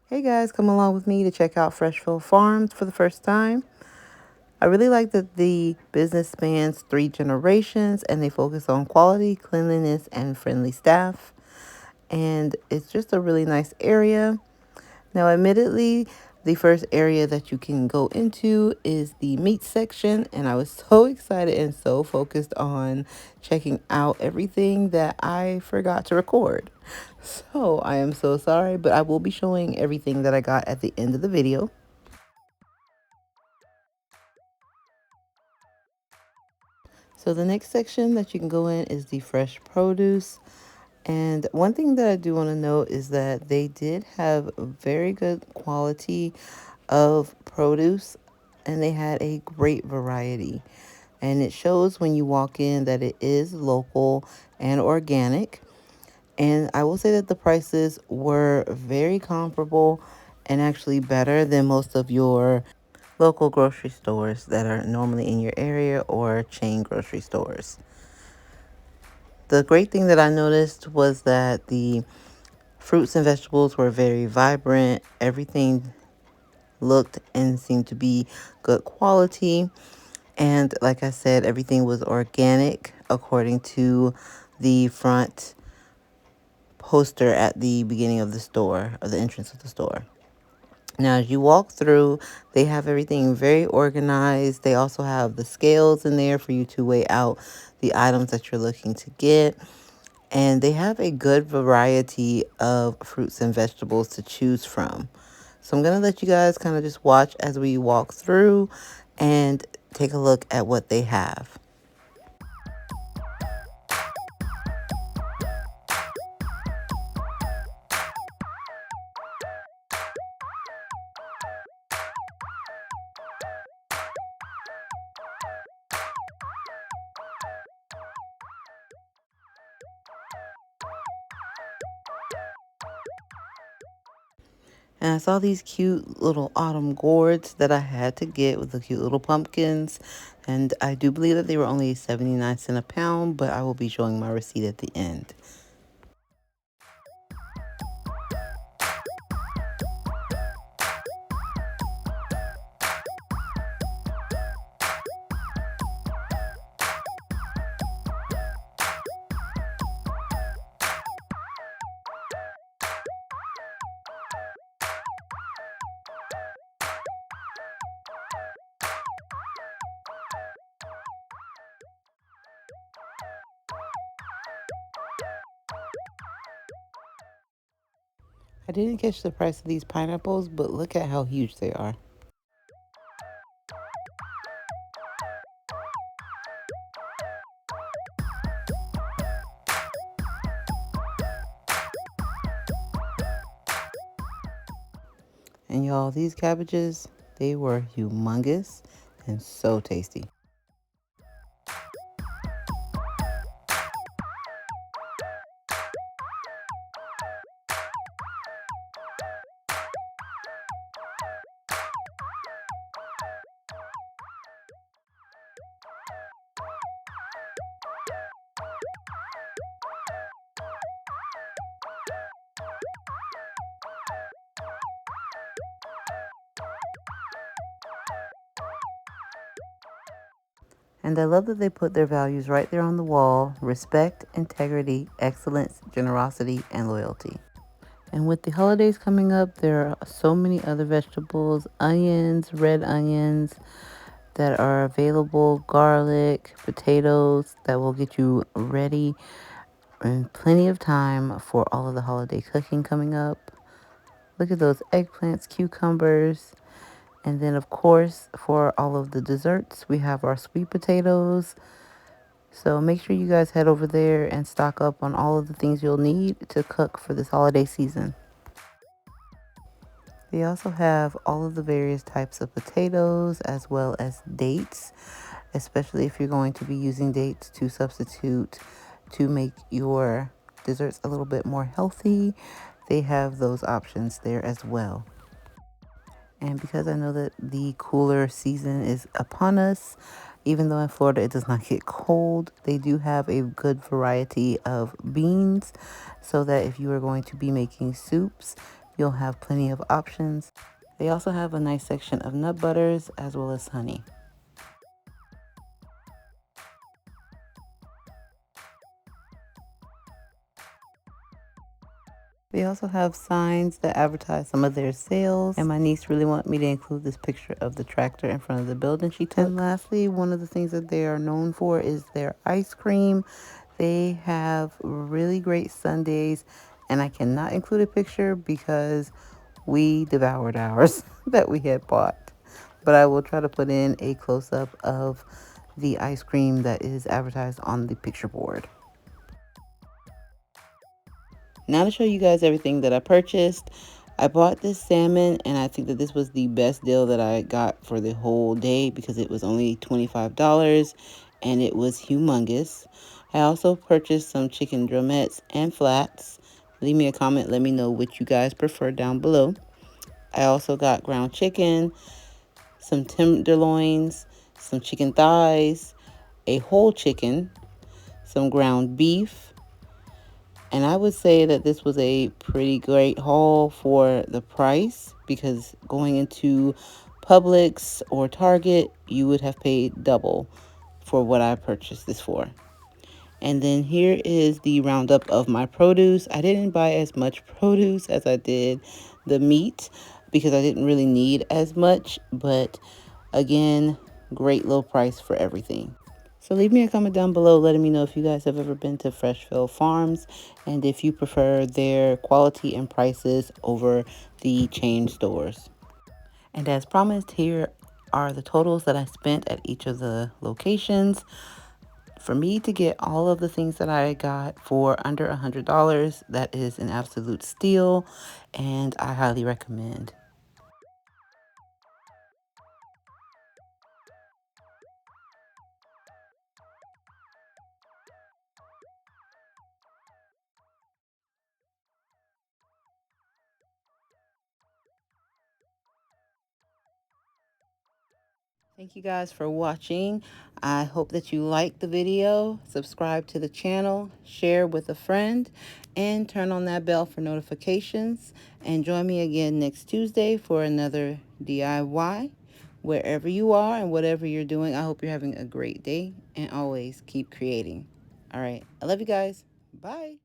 Hey guys, come along with me to check out Freshfield Farms for the first time. I really like that the business spans 3 generations and they focus on quality, cleanliness, and friendly staff. And it's just a really nice area. Now, admittedly, the first area that you can go into is the meat section, and I was so excited and so focused on checking out everything that I forgot to record. So I am so sorry, but I will be showing everything that I got at the end of the video. So the next section that you can go in is the fresh produce. And one thing that I do want to note is that they did have very good quality of produce and they had a great variety. And it shows when you walk in that it is local and organic. And I will say that the prices were very comparable and actually better than most of your local grocery stores that are normally in your area or chain grocery stores. The great thing that I noticed was that the fruits and vegetables were very vibrant. Everything looked and seemed to be good quality. And like I said, everything was organic according to the front poster at the beginning of the store, or the entrance of the store. Now, as you walk through, they have everything very organized. They also have the scales in there for you to weigh out the items that you're looking to get. And they have a good variety of fruits and vegetables to choose from. So I'm going to let you guys kind of just watch as we walk through and take a look at what they have. And I saw these cute little autumn gourds that I had to get with the cute little pumpkins. And I do believe that they were only 79 cents a pound, but I will be showing my receipt at the end. I didn't catch the price of these pineapples, but look at how huge they are. And y'all, these cabbages, they were humongous and so tasty. And I love that they put their values right there on the wall: respect, integrity, excellence, generosity, and loyalty. And with the holidays coming up, there are so many other vegetables, onions, red onions that are available, garlic, potatoes that will get you ready in plenty of time for all of the holiday cooking coming up. Look at those eggplants, cucumbers. And then, of course, for all of the desserts, we have our sweet potatoes. So make sure you guys head over there and stock up on all of the things you'll need to cook for this holiday season. They also have all of the various types of potatoes as well as dates, especially if you're going to be using dates to substitute to make your desserts a little bit more healthy. They have those options there as well. And because I know that the cooler season is upon us, even though in Florida it does not get cold, they do have a good variety of beans so that if you are going to be making soups, You'll have plenty of options. They also have a nice section of nut butters as well as honey. They also have signs that advertise some of their sales. And my niece really wanted me to include this picture of the tractor in front of the building she took. And lastly, one of the things that they are known for is their ice cream. They have really great sundaes. And I cannot include a picture because we devoured ours that we had bought. But I will try to put in a close-up of the ice cream that is advertised on the picture board. Now to show you guys everything that I purchased. I bought this salmon and I think that this was the best deal that I got for the whole day because it was only $25 and it was humongous. I also purchased some chicken drumettes and flats. Leave me a comment, let me know which you guys prefer down below. I also got ground chicken, some tenderloins, some chicken thighs, a whole chicken, some ground beef, and I would say that this was a pretty great haul for the price because going into Publix or Target, you would have paid double for what I purchased this for. And then here is the roundup of my produce. I didn't buy as much produce as I did the meat because I didn't really need as much. But again, great low price for everything. So leave me a comment down below letting me know if you guys have ever been to Freshfield Farms and if you prefer their quality and prices over the chain stores. And as promised, here are the totals that I spent at each of the locations. For me to get all of the things that I got for under $100, that is an absolute steal, and I highly recommend. Thank you guys for watching. I hope that you liked the video. Subscribe to the channel, share with a friend, and turn on that bell for notifications. And join me again next Tuesday for another DIY. Wherever you are and whatever you're doing, I hope you're having a great day and always keep creating. All right. I love you guys. Bye.